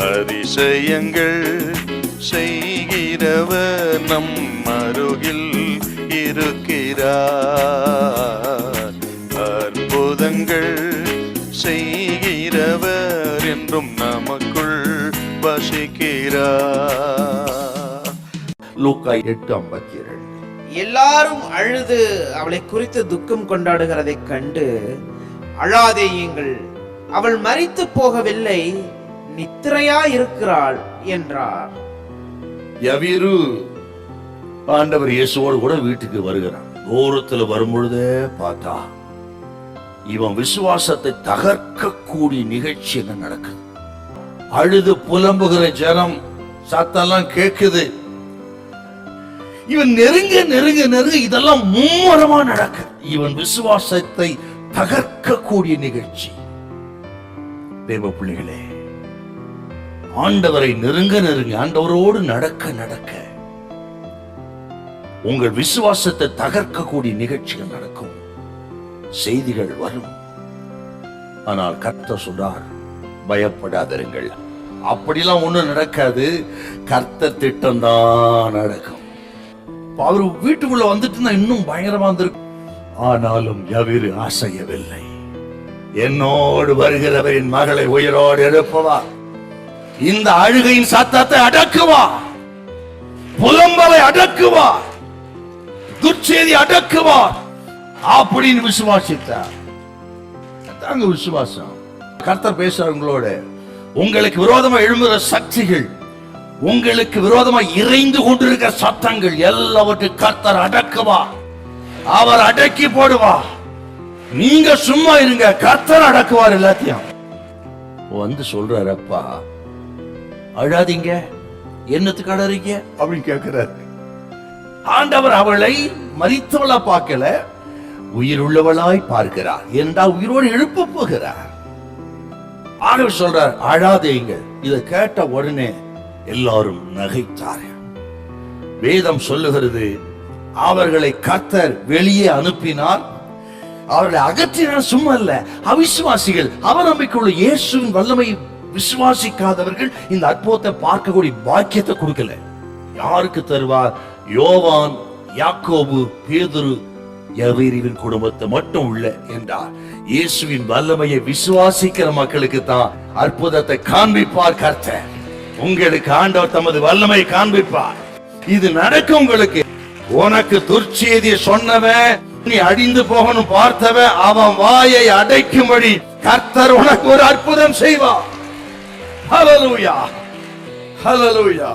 அதிசயங்கள் செய்கிறவர் நம் அருகில் இருக்கிறார். அற்புதங்கள் செய்கிறவர் என்றும் நமக்குள் வசிக்கிறார். லூக்கா 8:52. எல்லாரும் அழுது அவளை குறித்து துக்கம் கொண்டாடுகிறதை கண்டு, அழாதேயுங்கள், அவள் மரித்து போகவில்லை, நித்திரையா இருக்கிறாள் என்றார். யவீரு ஆண்டவர் இயேசுவோடு கூட வீட்டுக்கு வருகிறான். தூரத்துல வரும்பொழுதே பார்த்தா இவன் விசுவாசத்தை தகர்க்கக்கூடிய நிகழ்ச்சி என்ன நடக்குது. அழுது புலம்புகிற ஜனம் சத்தெல்லாம் கேக்குது. இவன் நெருங்க நெருங்க நெருங்க இதெல்லாம் மும்முரமா நடக்குது. இவன் விசுவாசத்தை தகர்க்கக்கூடிய நிகழ்ச்சி. தேவ பிள்ளைகளே, ஆண்டவரை நெருங்க நெருங்க, ஆண்டவரோடு நடக்க நடக்க உங்கள் விசுவாசத்தை தகர்க்கக்கூடிய நிகழ்ச்சிகள் நடக்கும், செய்திகள் வரும். ஆனால் கர்த்தர் சொல்றார், பயப்படாதிருங்கள். அப்படிலாம் ஒண்ணும் நடக்காது. கர்த்தர் திட்டம் தான் நடக்கும். அவரு வீட்டுக்குள்ள வந்துட்டு இன்னும் பயங்கரமா இருந்திருக்கும். ஆனாலும் யவீரு அசையவில்லை. என்னோடு வருகிறவரின் மகளை உயிரோடு எழுப்புவா, இந்த அழுகையின் சத்தத்தை அடக்குவா, புலம்பலை அடக்குவா, துர்ச்செய்தி அடக்குவா அப்படின்னு விசுவாசித்தார். தாங்க விசுவாசம். கர்த்தர் பேசுறவங்களோட உங்களுக்கு விரோதமா எழும்புகிற சக்திகள், உங்களுக்கு விரோதமா இறைந்து கொண்டிருக்கிற சத்தங்கள் எல்லாவற்றையும் கர்த்தர் அடக்குவா, அவர் அடக்கி போடுவா. நீங்க சும்மா இருங்க, கர்த்தர் அடக்குவார் எல்லாத்தையும். வந்து சொல்றாரு, அப்பா அழாதீங்க, என்னத்துக்கு அழறீங்க அப்படின்னு கேட்கிறாரு. ஆண்டவர் அவளை மரித்தவளா பார்க்கல, உயிருள்ளவளாய் பார்க்கிறார். என்றால் உயிரோடு எழுப்ப போகிறார். ஆண்டவர் சொல்றார், அழாதீங்க. இதை கேட்ட உடனே எல்லாரும் நகைத்தார்கள். வேதம் சொல்லுகிறது, அவர்களை கர்த்தர் வெளியே அனுப்பினார். அவர்களை அகற்றினார். சும்மா இல்ல, அவிசுவாசிகள், அவநம்பிக்கையுள்ள இயேசுவின் வல்லமை விசுவாசிக்காதவர்கள் இந்த அற்புதத்தை பார்க்கக்கூடிய பாக்கியத்தை கொடுக்கல. யாருக்கு தருவார்? யோவான், யாக்கோபு, பேதுரு, யவீருவின் குடும்பத்தை மட்டும் உள்ள என்றார். இயேசுவின் வல்லமையை விசுவாசிக்கிற மக்களுக்கு தான் அற்புதத்தை காண்பிப்பார் கர்த்தர். உங்களுக்கு ஆண்டவர் தமது வல்லமை காண்பிப்பார். இது நடக்கும் உங்களுக்கு. உனக்கு துர்ச்செய்தியை சொன்னவன், நீ அழிந்து போகணும் பார்த்தவன், அவன் வாயை அடைக்கும்படி கர்த்தர் உனக்கு ஒரு அற்புதம் செய்வார். ஹல்லேலூயா, ஹல்லேலூயா.